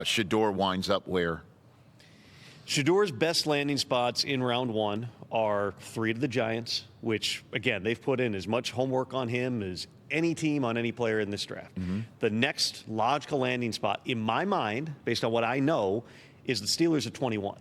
Shedeur winds up where? Shedeur's best landing spots in round one are 3 to the Giants, which, again, they've put in as much homework on him as any team on any player in this draft. The next logical landing spot, in my mind, based on what I know, is the Steelers at 21.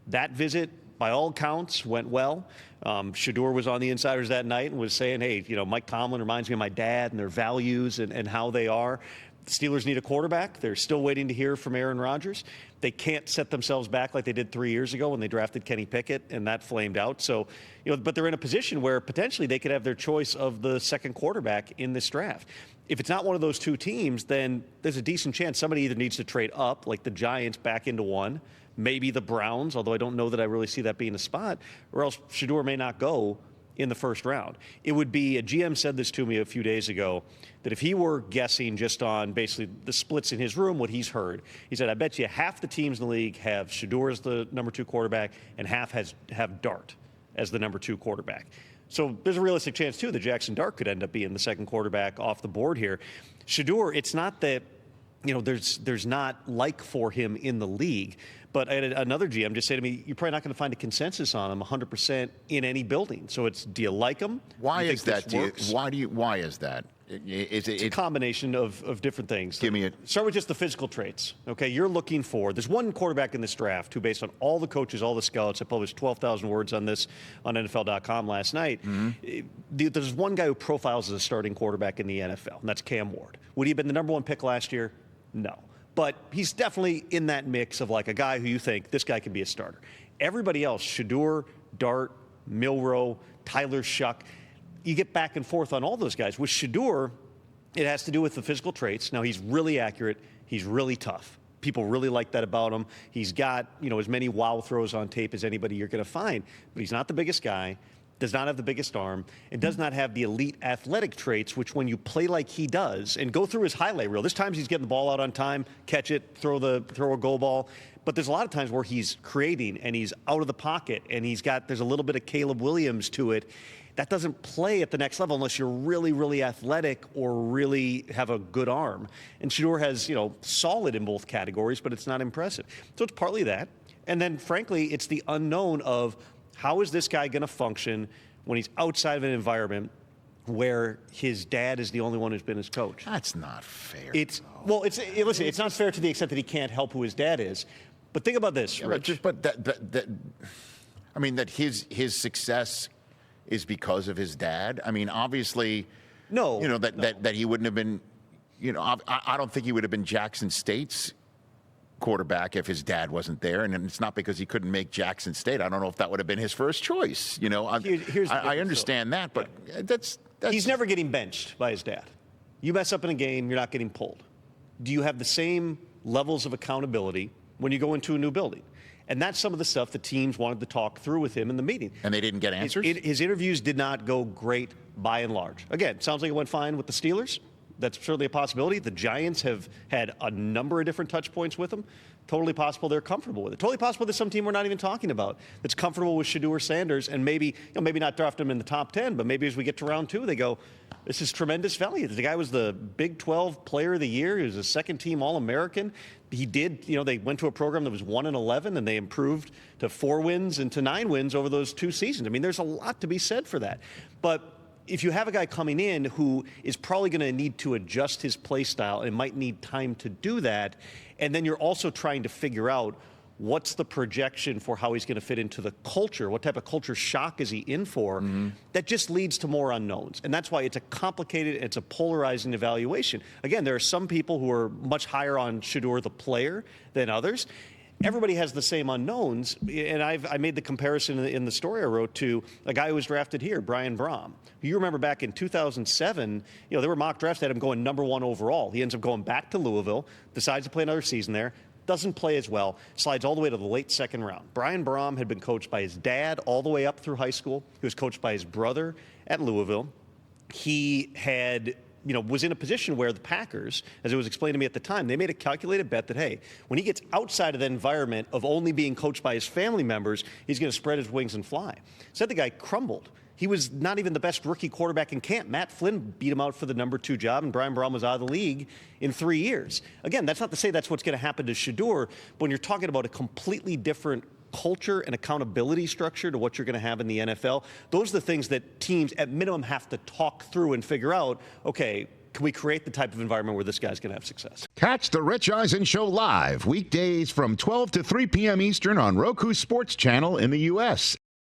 That visit, by all accounts, went well. Shedeur was on the Insiders that night and was saying, hey, Mike Tomlin reminds me of my dad and their values and how they are. The Steelers need a quarterback. They're still waiting to hear from Aaron Rodgers. They can't set themselves back like they did 3 years ago when they drafted Kenny Pickett, and that flamed out. So, but they're in a position where potentially they could have their choice of the second quarterback in this draft. If it's not one of those two teams, then there's a decent chance somebody either needs to trade up, like the Giants back into one, maybe the Browns, although I don't know that I really see that being a spot, or else Shedeur may not go in the first round. It would be, a GM said this to me a few days ago, that if he were guessing just on basically the splits in his room, what he's heard, he said, I bet you half the teams in the league have Shedeur as the number 2 quarterback and half have Dart as the number 2 quarterback. So there's a realistic chance, too, that Jackson Dart could end up being the second quarterback off the board here. Shedeur, it's not that, there's not like for him in the league. But I had another GM just say to me, you're probably not going to find a consensus on him 100% in any building. So do you like him? Why is that? Why is that? It's a combination of different things. Give me it. Start with just the physical traits. Okay, you're looking for, there's one quarterback in this draft who, based on all the coaches, all the scouts, I published 12,000 words on this on NFL.com last night. There's one guy who profiles as a starting quarterback in the NFL, and that's Cam Ward. Would he have been the number 1 pick last year? No. But he's definitely in that mix of like a guy who you think this guy could be a starter. Everybody else, Shedeur, Dart, Milroe, Tyler Shuck, you get back and forth on all those guys. With Shedeur, it has to do with the physical traits. Now, he's really accurate. He's really tough. People really like that about him. He's got, as many wow throws on tape as anybody you're going to find. But he's not the biggest guy, does not have the biggest arm, and does not have the elite athletic traits, which when you play like he does and go through his highlight reel, there's times he's getting the ball out on time, catch it, throw a goal ball. But there's a lot of times where he's creating and he's out of the pocket and there's a little bit of Caleb Williams to it. That doesn't play at the next level unless you're really, really athletic or really have a good arm. And Shedeur has, solid in both categories, but it's not impressive. So it's partly that. And then, frankly, it's the unknown of how is this guy going to function when he's outside of an environment where his dad is the only one who's been his coach? That's not fair. Listen, it's not fair to the extent that he can't help who his dad is. But think about this, Rich. That his success is because of his dad. I mean, obviously, no. That he wouldn't have been. I don't think he would have been Jackson State's quarterback if his dad wasn't there, and it's not because he couldn't make Jackson State. I don't know if that would have been his first choice. I understand that, but that's he's never getting benched by his dad. You mess up in a game, you're not getting pulled. Do you have the same levels of accountability when you go into a new building? And that's some of the stuff the teams wanted to talk through with him in the meeting. And they didn't get answers? His interviews did not go great by and large. Again, sounds like it went fine with the Steelers. That's certainly a possibility. The Giants have had a number of different touch points with him. Totally possible they're comfortable with it. Totally possible there's some team we're not even talking about that's comfortable with Shedeur Sanders and maybe not draft him in the top 10, but maybe as we get to round 2, they go, this is tremendous value. The guy was the Big 12 Player of the Year. He was a second-team All-American. He did, they went to a program that was 1-11, and they improved to 4 wins and to 9 wins over those 2 seasons. I mean, there's a lot to be said for that. But if you have a guy coming in who is probably going to need to adjust his play style and might need time to do that, and then you're also trying to figure out what's the projection for how he's going to fit into the culture, what type of culture shock is he in for, that just leads to more unknowns. And that's why it's a complicated, it's a polarizing evaluation. Again, there are some people who are much higher on Shedeur the player than others. Everybody has the same unknowns, and I made the comparison in the story I wrote to a guy who was drafted here, Brian Brom. You remember back in 2007, there were mock drafts that had him going number 1 overall. He ends up going back to Louisville, decides to play another season there, doesn't play as well, slides all the way to the late second round. Brian Brom had been coached by his dad all the way up through high school. He was coached by his brother at Louisville. He had was in a position where the Packers, as it was explained to me at the time, they made a calculated bet that, hey, when he gets outside of that environment of only being coached by his family members, he's going to spread his wings and fly. Said the guy crumbled. He was not even the best rookie quarterback in camp. Matt Flynn beat him out for the number 2 job, and Brian Brown was out of the league in 3 years. Again, that's not to say that's what's going to happen to Shedeur, but when you're talking about a completely different culture and accountability structure to what you're going to have in the NFL, those are the things that teams at minimum have to talk through and figure out, okay, can we create the type of environment where this guy's going to have success? Catch the Rich Eisen Show live weekdays from 12 to 3 p.m. Eastern on Roku Sports Channel in the U.S.